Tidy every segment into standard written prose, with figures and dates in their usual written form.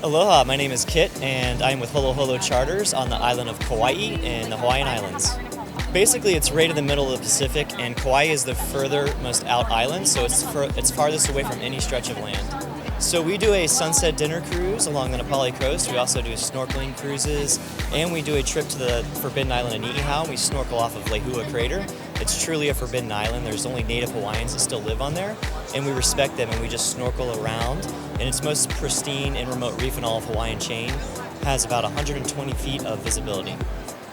Aloha, my name is Kit, and I'm with Holo Holo Charters on the island of Kauai in the Hawaiian Islands. Basically, it's right in the middle of the Pacific, and Kauai is the furthermost out island, so it's farthest away from any stretch of land. So we do a sunset dinner cruise along the Napali Coast. We also do snorkeling cruises, and we do a trip to the Forbidden Island of Niihau, and we snorkel off of Lehua Crater. It's truly a forbidden island. There's only native Hawaiians that still live on there, and we respect them, and we just snorkel around. And its most pristine and remote reef in all of Hawaiian chain has about 120 feet of visibility.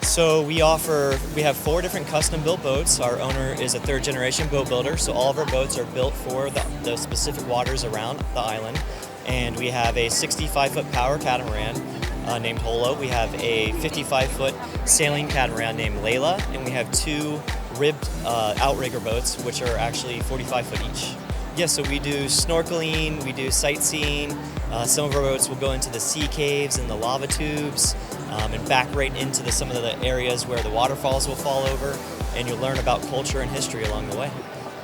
So we have 4 different custom-built boats. Our owner is a third-generation boat builder, so all of our boats are built for the specific waters around the island. And we have a 65-foot power catamaran named Holo. We have a 55-foot sailing catamaran named Layla, and we have 2 ribbed outrigger boats, which are actually 45-foot each. Yeah, so we do snorkeling, we do sightseeing. Some of our boats will go into the sea caves and the lava tubes, and back right into some of the areas where the waterfalls will fall over, and you'll learn about culture and history along the way.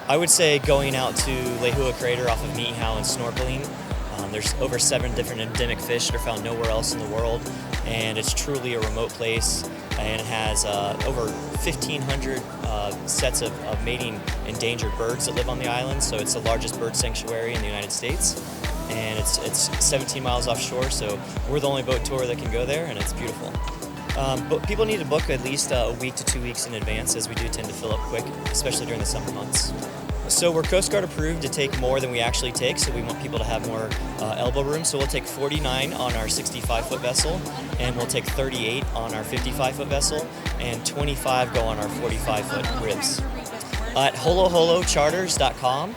I would say going out to Lehua Crater off of Niihau and snorkeling. There's over 7 different endemic fish that are found nowhere else in the world, and it's truly a remote place, and it has over 1,500 sets of mating endangered birds that live on the island, so it's the largest bird sanctuary in the United States, and it's 17 miles offshore, so we're the only boat tour that can go there, and it's beautiful. But people need to book at least a week to 2 weeks in advance, as we do tend to fill up quick, especially during the summer months. So we're Coast Guard approved to take more than we actually take, so we want people to have more elbow room. So we'll take 49 on our 65-foot vessel, and we'll take 38 on our 55-foot vessel, and 25 go on our 45-foot ribs. At holoholocharters.com,